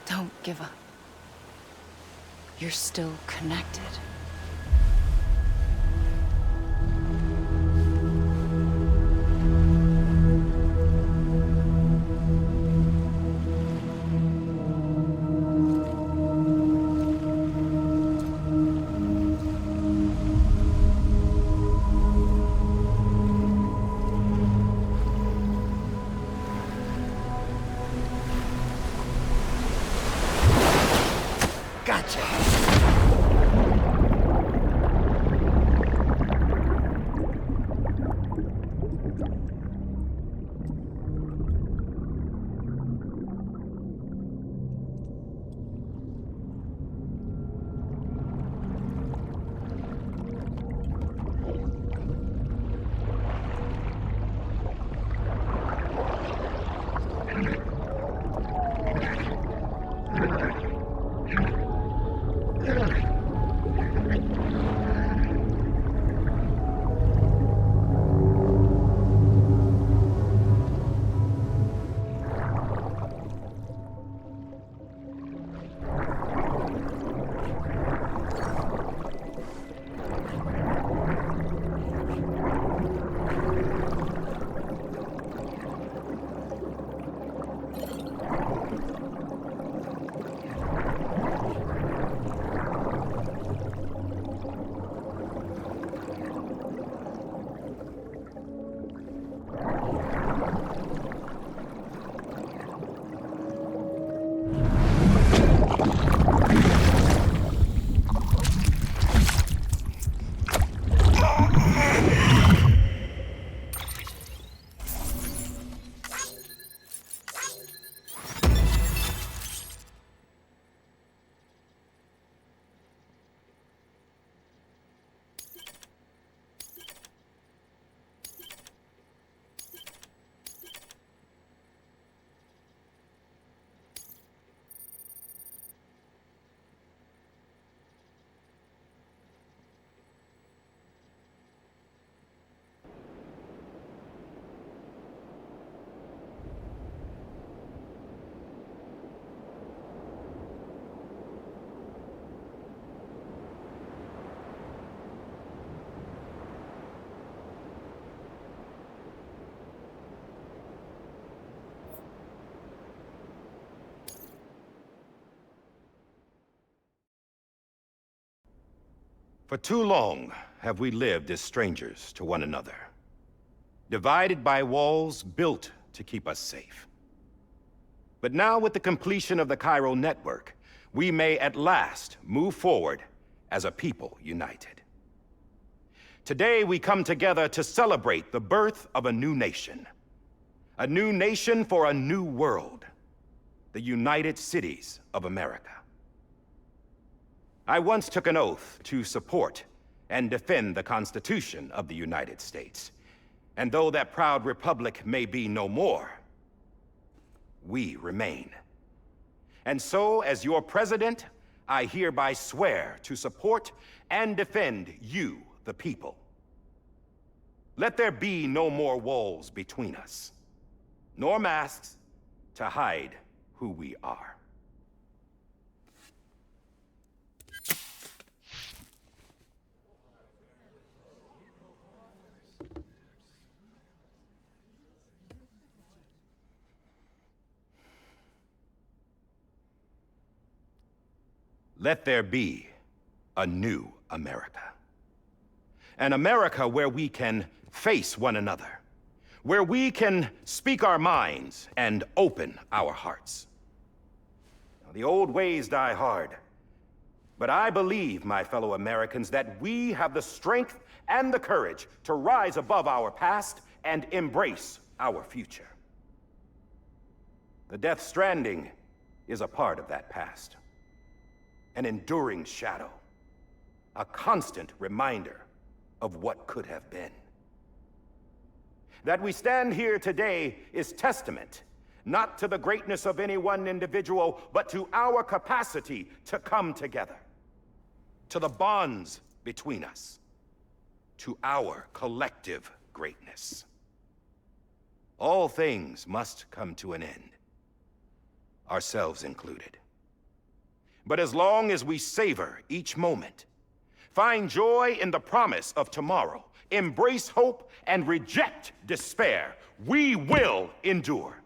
Don't give up. You're still connected. For too long have we lived as strangers to one another, divided by walls built to keep us safe. But now, with the completion of the Chiral network, we may at last move forward as a people united. Today, we come together to celebrate the birth of a new nation. A new nation for a new world. The United Cities of America. I once took an oath to support and defend the Constitution of the United States. And though that proud republic may be no more, we remain. And so, as your president, I hereby swear to support and defend you, the people. Let there be no more walls between us, nor masks to hide who we are. Let there be a new America. An America where we can face one another, where we can speak our minds and open our hearts. Now, the old ways die hard, but I believe, my fellow Americans, that we have the strength and the courage to rise above our past and embrace our future. The Death Stranding is a part of that past. An enduring shadow, a constant reminder of what could have been. That we stand here today is testament not to the greatness of any one individual, but to our capacity to come together. To the bonds between us. To our collective greatness. All things must come to an end. Ourselves included. But as long as we savor each moment, find joy in the promise of tomorrow, embrace hope, and reject despair, we will endure.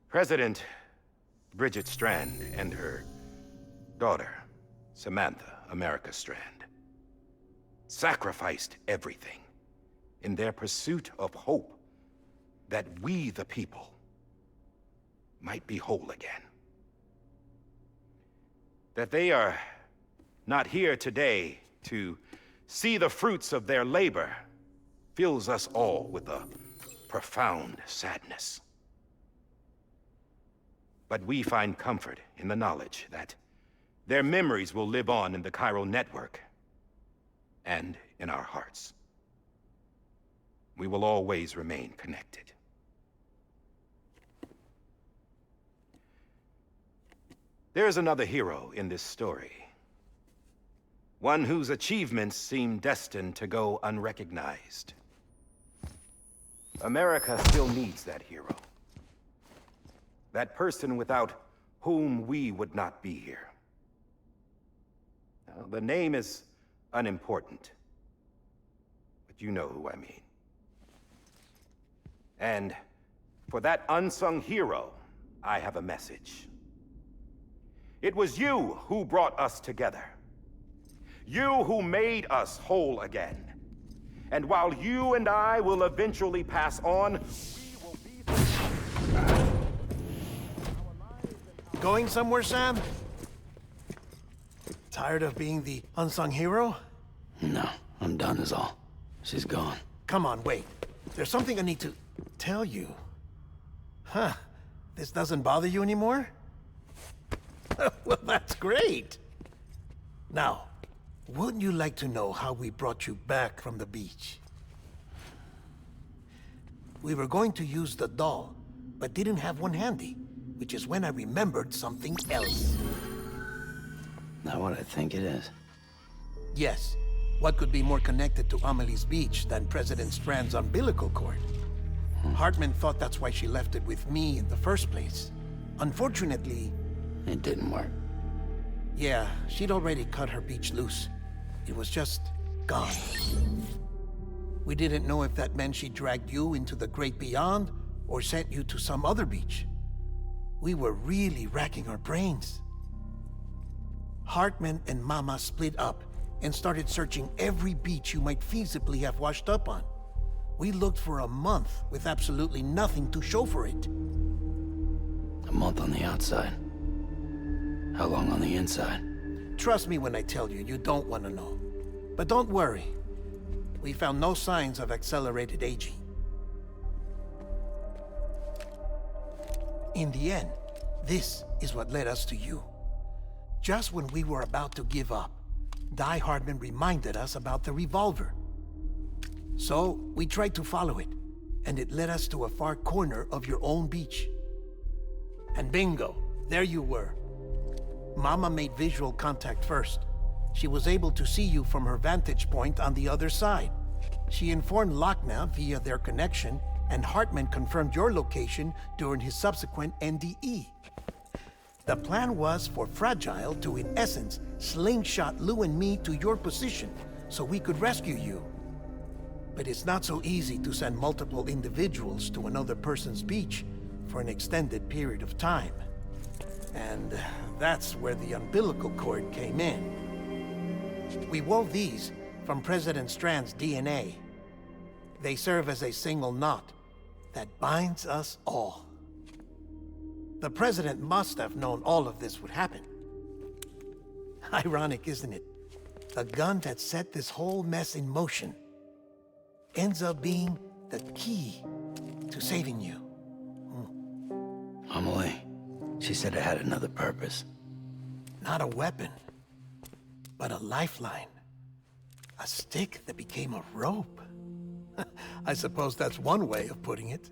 President Bridget Strand and her daughter, Samantha America Strand, sacrificed everything in their pursuit of hope that we, the people, might be whole again. That they are not here today to see the fruits of their labor fills us all with a profound sadness. But we find comfort in the knowledge that their memories will live on in the chiral network and in our hearts. We will always remain connected. There is another hero in this story. One whose achievements seem destined to go unrecognized. America still needs that hero. That person without whom we would not be here. Now, the name is unimportant, but you know who I mean. And for that unsung hero, I have a message. It was you who brought us together. You who made us whole again. And while you and I will eventually pass on, we will be Going somewhere, Sam? Tired of being the unsung hero? No, I'm done is all. She's gone. Come on, wait. There's something I need to tell you. Huh. This doesn't bother you anymore? Well, that's great. Now, wouldn't you like to know how we brought you back from the beach? We were going to use the doll, but didn't have one handy, which is when I remembered something else. Not what I think it is. Yes. What could be more connected to Amelie's beach than President Strand's umbilical cord? Hartman thought that's why she left it with me in the first place. Unfortunately... It didn't work. Yeah, she'd already cut her beach loose. It was just gone. We didn't know if that meant she dragged you into the great beyond, or sent you to some other beach. We were really racking our brains. Hartman and Mama split up and started searching every beach you might feasibly have washed up on. We looked for a month with absolutely nothing to show for it. A month on the outside. How long on the inside? Trust me when I tell you, you don't want to know. But don't worry. We found no signs of accelerated aging. In the end, this is what led us to you. Just when we were about to give up, Die Hardman reminded us about the revolver. So, we tried to follow it, and it led us to a far corner of your own beach. And bingo, there you were. Mama made visual contact first. She was able to see you from her vantage point on the other side. She informed Lochna via their connection, and Hartman confirmed your location during his subsequent NDE. The plan was for Fragile to, in essence, slingshot Lou and me to your position so we could rescue you. But it's not so easy to send multiple individuals to another person's beach for an extended period of time. And that's where the umbilical cord came in. We wove these from President Strand's DNA. They serve as a single knot that binds us all. The President must have known all of this would happen. Ironic, isn't it? The gun that set this whole mess in motion ends up being the key to saving you. Amelie, she said it had another purpose. Not a weapon, but a lifeline. A stick that became a rope. I suppose that's one way of putting it.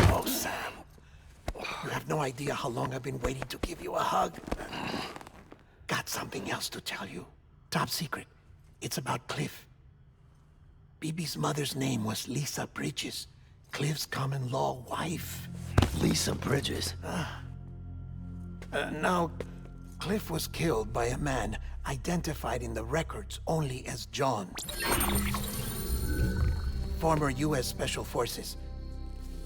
Oh, Sam. You have no idea how long I've been waiting to give you a hug. Got something else to tell you. Top secret. It's about Cliff. Bibi's mother's name was Lisa Bridges, Cliff's common-law wife. Lisa Bridges. Now, Cliff was killed by a man identified in the records only as John. Former U.S. Special Forces.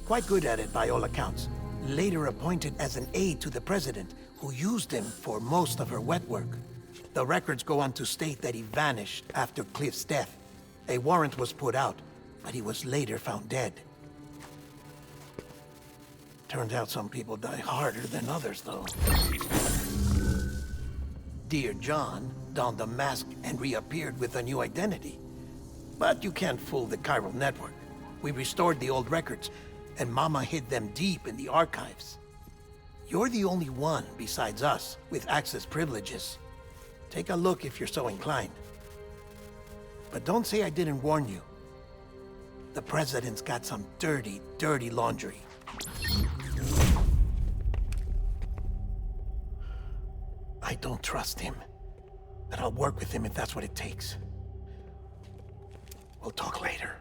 Quite good at it by all accounts. Later appointed as an aide to the president, who used him for most of her wet work. The records go on to state that he vanished after Cliff's death. A warrant was put out, but he was later found dead. Turns out some people die harder than others, though. Dear John donned a mask and reappeared with a new identity. But you can't fool the chiral network. We restored the old records, and Mama hid them deep in the archives. You're the only one, besides us, with access privileges. Take a look if you're so inclined. But don't say I didn't warn you. The president's got some dirty, dirty laundry. I don't trust him, but I'll work with him if that's what it takes. We'll talk later.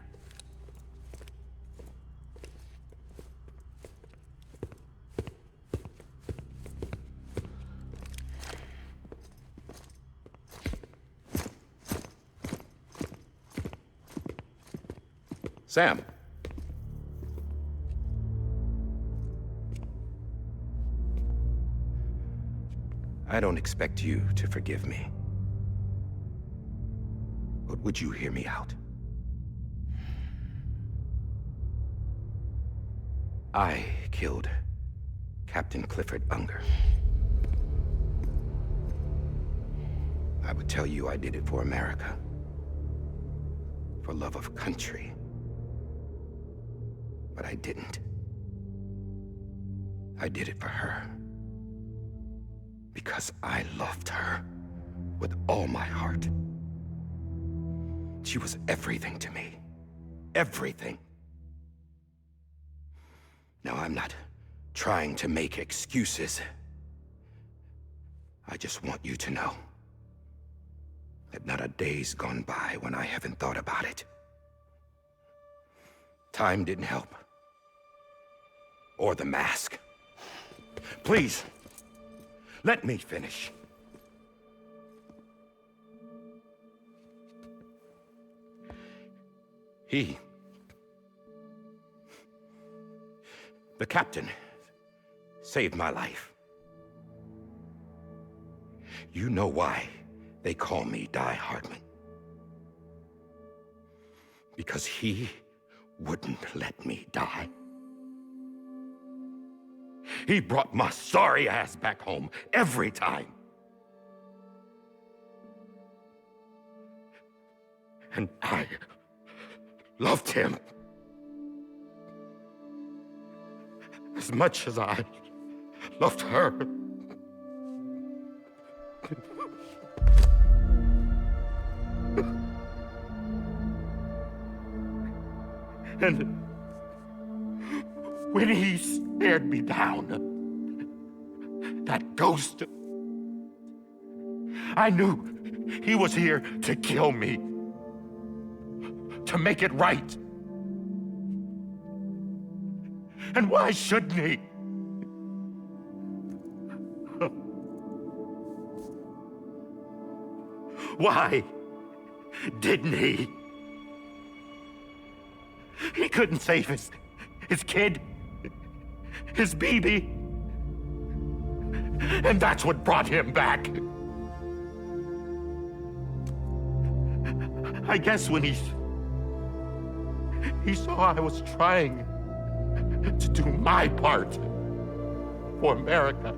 Sam. I don't expect you to forgive me. But would you hear me out? I killed Captain Clifford Unger. I would tell you I did it for America. For love of country. But I didn't. I did it for her. Because I loved her with all my heart. She was everything to me. Everything. Now, I'm not trying to make excuses. I just want you to know that not a day's gone by when I haven't thought about it. Time didn't help. Or the mask. Please, let me finish. The captain, saved my life. You know why they call me Die Hardman. Because he wouldn't let me die. He brought my sorry ass back home every time. And I loved him as much as I loved her. And when he stared me down, that ghost, I knew he was here to kill me, to make it right. And why shouldn't he? Why didn't he? He couldn't save his kid, his baby. And that's what brought him back. I guess when he saw I was trying to do my part for America,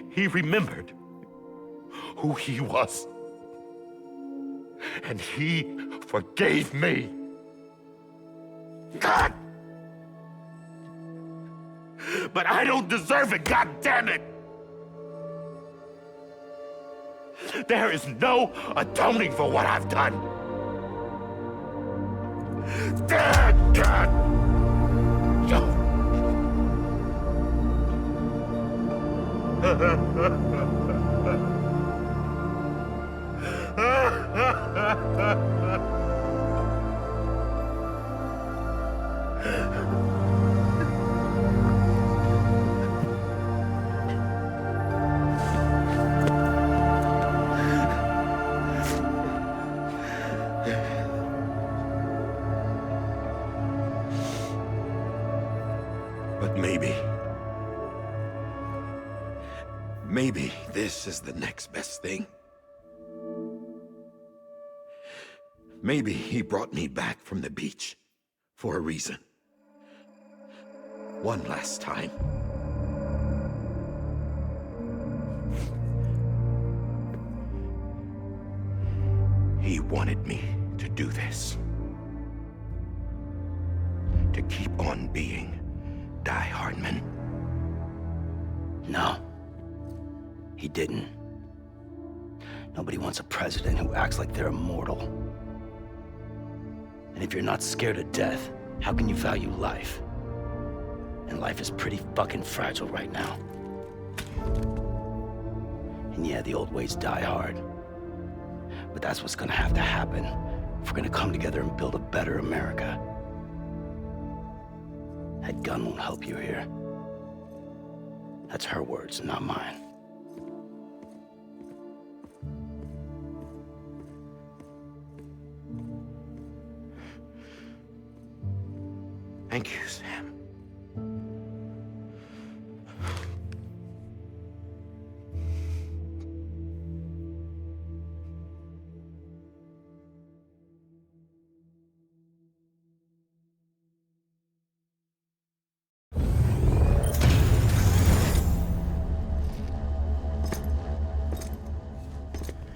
he remembered who he was. And he forgave me. God! But I don't deserve it, God damn it! There is no atoning for what I've done. But maybe this is the next best thing. Maybe he brought me back from the beach for a reason. One last time. He wanted me to do this. To keep on being Die Hardman. No. He didn't. Nobody wants a president who acts like they're immortal. And if you're not scared of death, how can you value life? And life is pretty fucking fragile right now. And yeah, the old ways die hard. But that's what's gonna have to happen if we're gonna come together and build a better America. That gun won't help you here. That's her words, not mine. Thank you, Sam.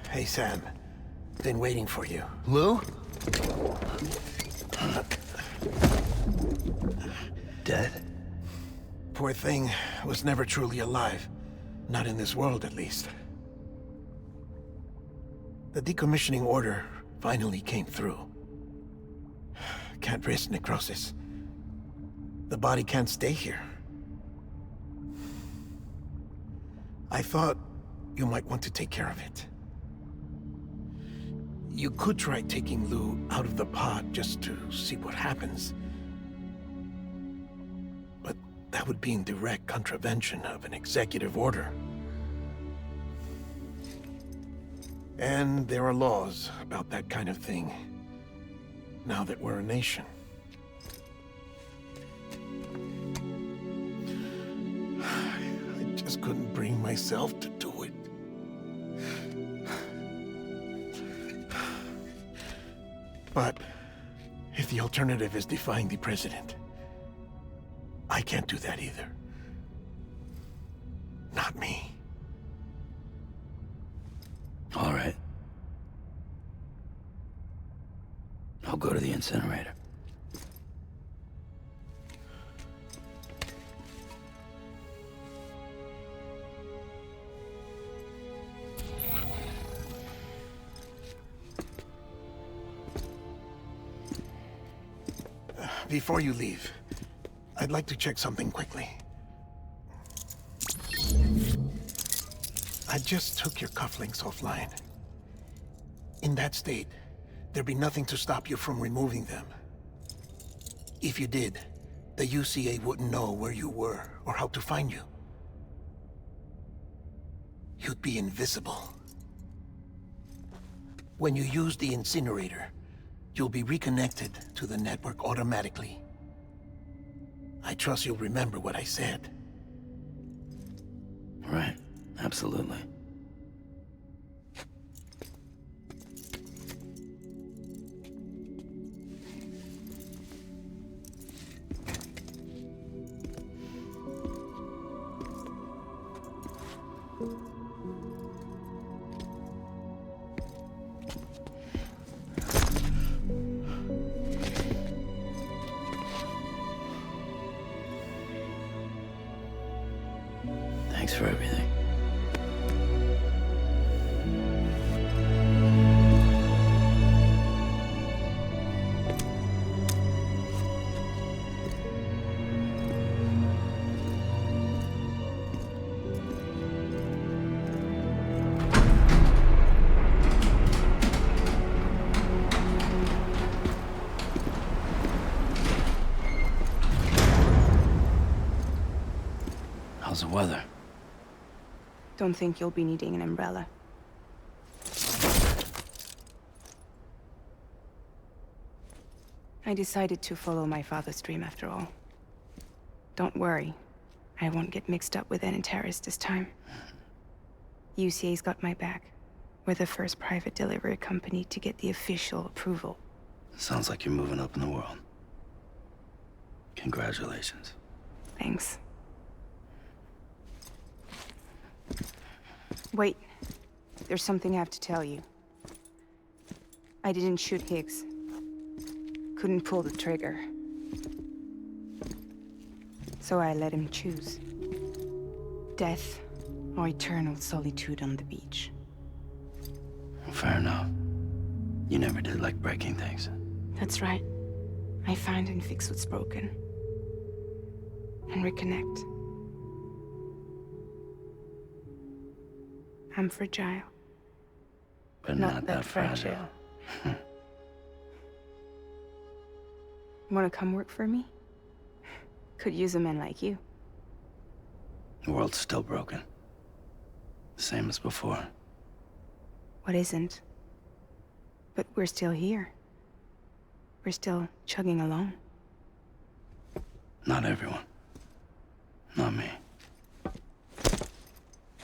Hey, Sam. Been waiting for you. Lou? Dead? Poor thing was never truly alive. Not in this world, at least. The decommissioning order finally came through. Can't risk necrosis. The body can't stay here. I thought you might want to take care of it. You could try taking Lou out of the pod just to see what happens. But that would be in direct contravention of an executive order. And there are laws about that kind of thing, now that we're a nation. I just couldn't bring myself to do it. But if the alternative is defying the president, I can't do that either. Not me. All right. I'll go to the incinerator. Before you leave, I'd like to check something quickly. I just took your cufflinks offline. In that state, there'd be nothing to stop you from removing them. If you did, the UCA wouldn't know where you were or how to find you. You'd be invisible. When you use the incinerator, you'll be reconnected to the network automatically. I trust you'll remember what I said. Right. Absolutely. Thanks for everything. How's the weather? Don't think you'll be needing an umbrella. I decided to follow my father's dream after all. Don't worry. I won't get mixed up with any terrorists this time. UCA's got my back. We're the first private delivery company to get the official approval. Sounds like you're moving up in the world. Congratulations. Thanks. Wait. There's something I have to tell you. I didn't shoot Higgs. Couldn't pull the trigger. So I let him choose. Death or eternal solitude on the beach. Fair enough. You never did like breaking things. That's right. I find and fix what's broken. And reconnect. I'm fragile. But not that fragile. Wanna come work for me? Could use a man like you. The world's still broken. Same as before. What isn't? But we're still here. We're still chugging along. Not everyone. Not me.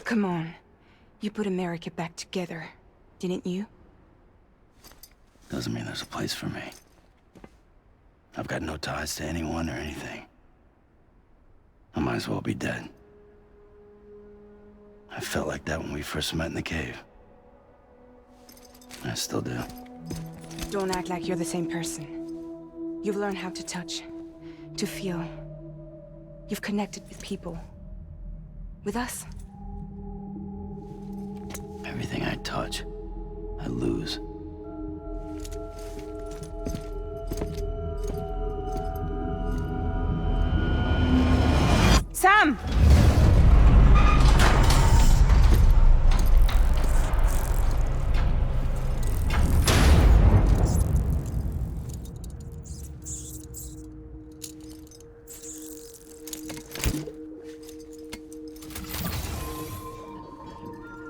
Come on. You put America back together, didn't you? Doesn't mean there's a place for me. I've got no ties to anyone or anything. I might as well be dead. I felt like that when we first met in the cave. I still do. Don't act like you're the same person. You've learned how to touch, to feel. You've connected with people. With us. Everything I touch, I lose. Sam!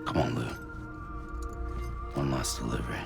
Come on, Lou. One last delivery.